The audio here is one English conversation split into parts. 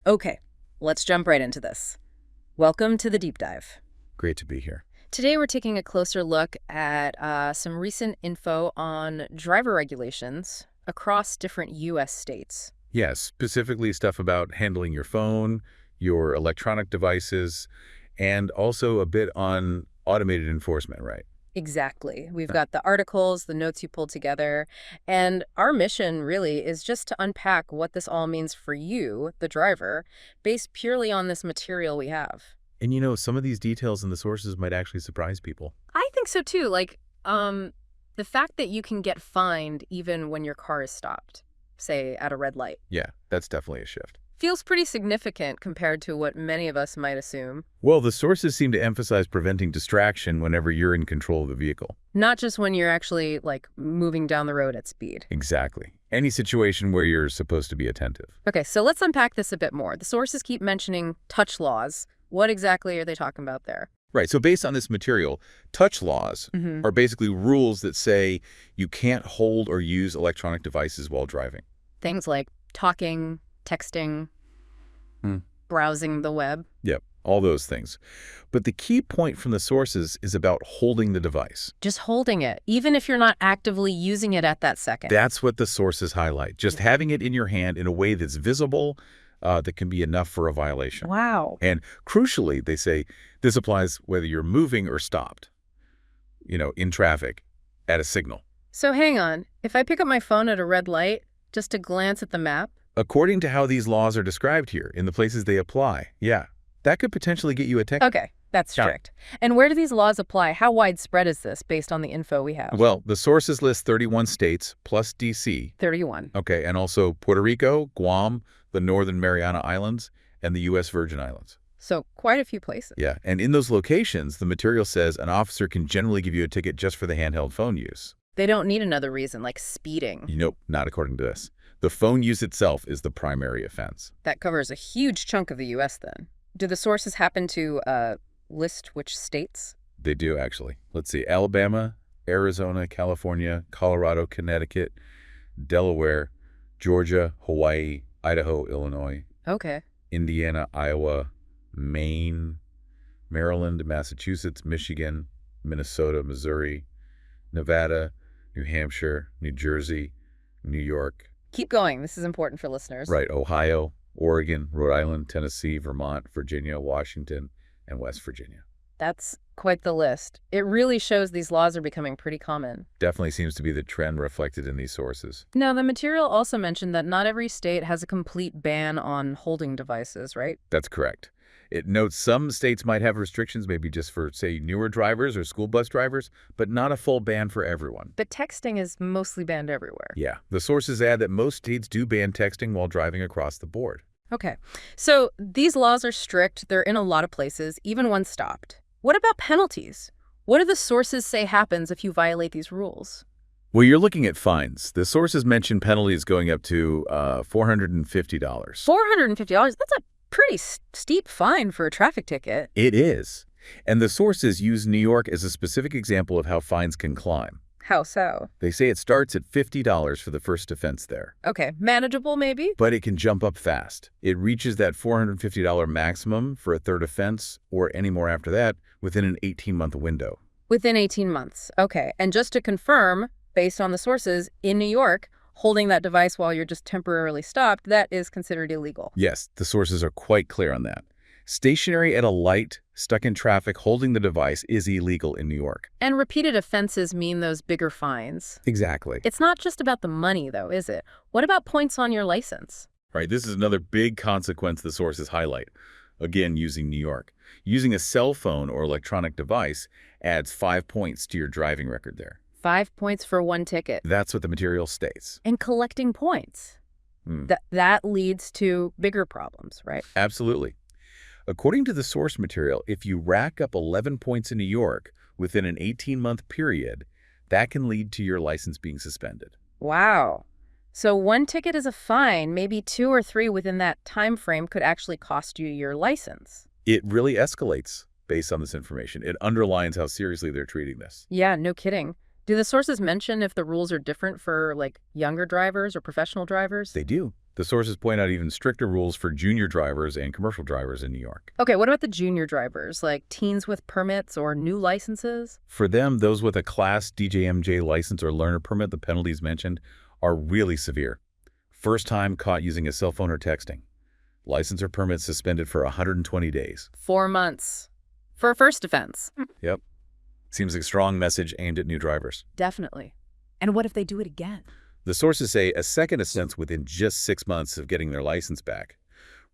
Okay, let's jump right into this. Welcome to the deep dive. Great to be here. Today we're taking a closer look at some recent info on driver regulations across different U.S. states. Yes, specifically stuff about handling your phone, your electronic devices, and also a bit on automated enforcement, right? Exactly. We've Yeah. got the articles, the notes you pulled together, and our mission really is just to unpack what this all means for you, the driver, based purely on this material we have. And some of these details in the sources might actually surprise people. I think so too. The fact that you can get fined even when your car is stopped, say at a red light, Yeah, that's definitely a shift. feels pretty significant compared to what many of us might assume. Well, the sources seem to emphasize preventing distraction whenever you're in control of the vehicle. Not just when you're actually, moving down the road at speed. Exactly. Any situation where you're supposed to be attentive. Okay, so let's unpack this a bit more. The sources keep mentioning touch laws. What exactly are they talking about there? Right, so based on this material, touch laws Mm-hmm. are basically rules that say you can't hold or use electronic devices while driving. Things like talking, texting, browsing the web. Yep, all those things. But the key point from the sources is about holding the device. Just holding it, even if you're not actively using it at that second. That's what the sources highlight. Just having it in your hand in a way that's visible, that can be enough for a violation. Wow. And crucially, they say this applies whether you're moving or stopped, in traffic, at a signal. So hang on. If I pick up my phone at a red light just to glance at the map, According to how these laws are described here, in the places they apply, yeah, that could potentially get you a ticket. okay, that's Yeah. strict. And where do these laws apply? How widespread is this based on the info we have? Well, the sources list 31 states plus D.C., 31. okay, and also Puerto Rico, Guam, the Northern Mariana Islands, and the U.S. Virgin Islands. So quite a few places. Yeah, and in those locations, the material says an officer can generally give you a ticket just for the handheld phone use. They don't need another reason, like speeding. Nope, not according to this. The phone use itself is the primary offense. That covers a huge chunk of the U.S. then. Do the sources happen to list which states? They do, actually. Let's see, Alabama, Arizona, California, Colorado, Connecticut, Delaware, Georgia, Hawaii, Idaho, Illinois, Okay. Indiana, Iowa, Maine, Maryland, Massachusetts, Michigan, Minnesota, Missouri, Nevada, New Hampshire, New Jersey, New York, Keep going. This is important for listeners. right, Ohio, Oregon, Rhode Island, Tennessee, Vermont, Virginia, Washington, and West Virginia. That's quite the list. It really shows these laws are becoming pretty common. Definitely seems to be the trend reflected in these sources. Now, the material also mentioned that not every state has a complete ban on holding devices, right? That's correct. It notes some states might have restrictions, maybe just for, say, newer drivers or school bus drivers, but not a full ban for everyone. But texting is mostly banned everywhere. Yeah, the sources add that most states do ban texting while driving across the board. Okay. So these laws are strict. They're in a lot of places, even when stopped. What about penalties? What do the sources say happens if you violate these rules? Well, you're looking at fines. The sources mention penalties going up to $450. $450? That's a pretty steep fine for a traffic ticket. It is. And the sources use New York as a specific example of how fines can climb. How so? They say it starts at $50 for the first offense there, Okay, manageable maybe? but it can jump up fast. It reaches that $450 maximum for a third offense, or any more after that, within an 18-month window. Within 18 months. Okay, and just to confirm, based on the sources, in New York, holding that device while you're just temporarily stopped, that is considered illegal. Yes, the sources are quite clear on that. Stationary at a light, stuck in traffic, holding the device is illegal in New York. And repeated offenses mean those bigger fines. Exactly. It's not just about the money, though, is it? What about points on your license? Right, this is another big consequence the sources highlight. Again, using New York. Using a cell phone or electronic device adds 5 points to your driving record there. 5 points for one ticket. That's what the material states. And collecting points. That leads to bigger problems, right? Absolutely. According to the source material, if you rack up 11 points in New York within an 18-month period, that can lead to your license being suspended. Wow. So one ticket is a fine. Maybe 2 or 3 within that time frame could actually cost you your license. It really escalates based on this information. It underlines how seriously they're treating this. Yeah, no kidding. Do the sources mention if the rules are different for, younger drivers or professional drivers? They do. The sources point out even stricter rules for junior drivers and commercial drivers in New York. Okay, what about the junior drivers, like teens with permits or new licenses? For them, those with a Class DJMJ license or learner permit, the penalties mentioned, are really severe. First time caught using a cell phone or texting. License or permit suspended for 120 days. 4 months. For a first offense. Yep. Seems like a strong message aimed at new drivers. Definitely. And what if they do it again? The sources say a second offense within just 6 months of getting their license back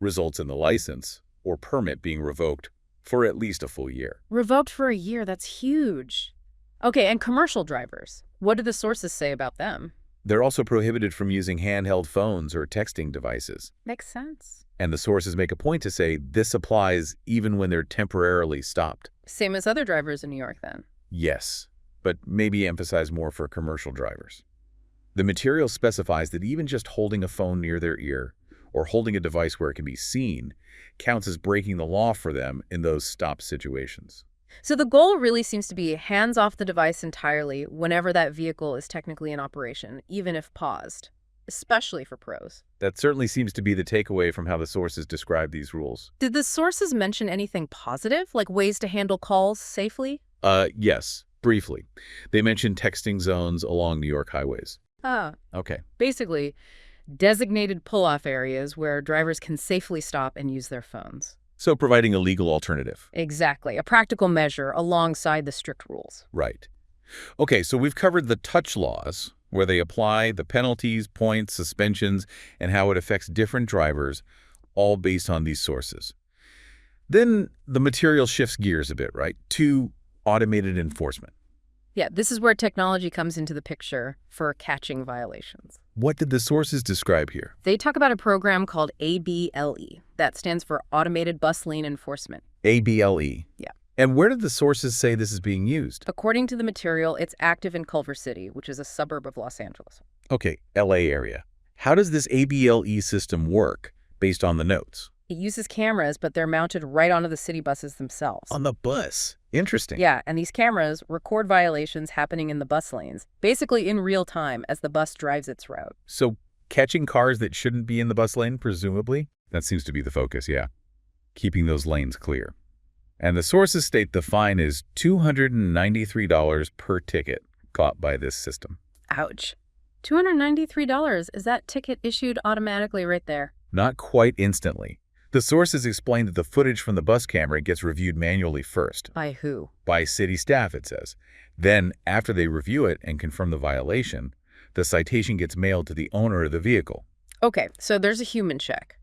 results in the license or permit being revoked for at least a full year. Revoked for a year, that's huge. Okay, and commercial drivers, what do the sources say about them? They're also prohibited from using handheld phones or texting devices. Makes sense. And the sources make a point to say this applies even when they're temporarily stopped. Same as other drivers in New York, then? Yes, but maybe emphasize more for commercial drivers. The material specifies that even just holding a phone near their ear or holding a device where it can be seen counts as breaking the law for them in those stop situations. So the goal really seems to be hands off the device entirely whenever that vehicle is technically in operation, even if paused, especially for pros. That certainly seems to be the takeaway from how the sources describe these rules. Did the sources mention anything positive, like ways to handle calls safely? Yes, briefly. They mentioned texting zones along New York highways. Okay. Basically, designated pull-off areas where drivers can safely stop and use their phones. So providing a legal alternative. Exactly, a practical measure alongside the strict rules. Right. Okay, so we've covered the touch laws, where they apply, the penalties, points, suspensions, and how it affects different drivers, all based on these sources. Then the material shifts gears a bit, right, to automated enforcement. Yeah, this is where technology comes into the picture for catching violations. What did the sources describe here? They talk about a program called ABLE. That stands for Automated Bus Lane Enforcement. ABLE. Yeah. And where did the sources say this is being used? According to the material, it's active in Culver City, which is a suburb of Los Angeles. Okay, LA area. How does this ABLE system work based on the notes? It uses cameras, but they're mounted right onto the city buses themselves. On the bus. Interesting. Yeah, and these cameras record violations happening in the bus lanes, basically in real time as the bus drives its route. So catching cars that shouldn't be in the bus lane, presumably? That seems to be the focus, yeah. Keeping those lanes clear. And the sources state the fine is $293 per ticket caught by this system. Ouch. $293. Is that ticket issued automatically right there? Not quite instantly. The sources explain that the footage from the bus camera gets reviewed manually first. By who? By city staff, it says. Then, after they review it and confirm the violation, the citation gets mailed to the owner of the vehicle. Okay, so there's a human check.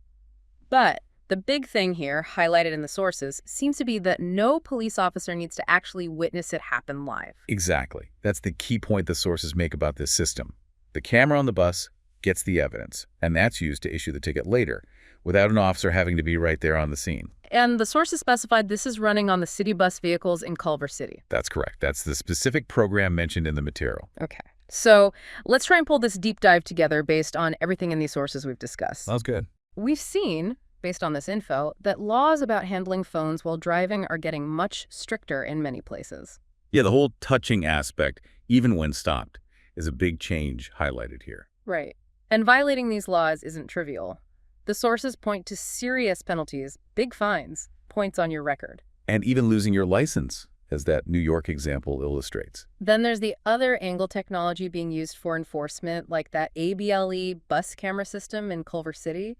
But the big thing here, highlighted in the sources, seems to be that no police officer needs to actually witness it happen live. Exactly. That's the key point the sources make about this system. The camera on the bus gets the evidence, and that's used to issue the ticket later, without an officer having to be right there on the scene. And the sources specified this is running on the city bus vehicles in Culver City. That's correct. That's the specific program mentioned in the material. Okay. So let's try and pull this deep dive together based on everything in these sources we've discussed. Sounds good. We've seen, based on this info, that laws about handling phones while driving are getting much stricter in many places. Yeah, the whole touching aspect, even when stopped, is a big change highlighted here. Right. And violating these laws isn't trivial. The sources point to serious penalties, big fines, points on your record. And even losing your license, as that New York example illustrates. Then there's the other angle technology being used for enforcement, like that ABLE bus camera system in Culver City,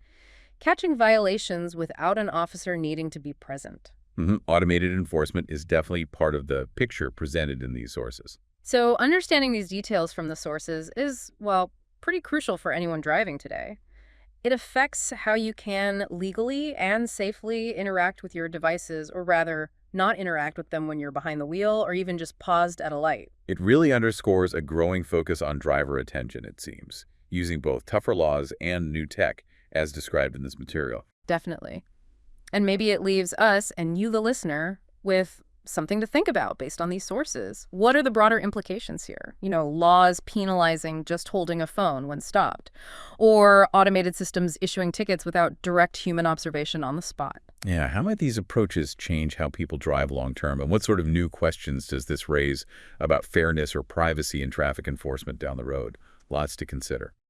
catching violations without an officer needing to be present. Automated enforcement is definitely part of the picture presented in these sources. So understanding these details from the sources is, well, pretty crucial for anyone driving today. It affects how you can legally and safely interact with your devices, or rather, not interact with them when you're behind the wheel or even just paused at a light. It really underscores a growing focus on driver attention, it seems, using both tougher laws and new tech, as described in this material. Definitely. And maybe it leaves us and you, the listener, with something to think about based on these sources. What are the broader implications here? Laws penalizing just holding a phone when stopped, or automated systems issuing tickets without direct human observation on the spot. Yeah, how might these approaches change how people drive long-term, and what sort of new questions does this raise about fairness or privacy in traffic enforcement down the road? Lots to consider.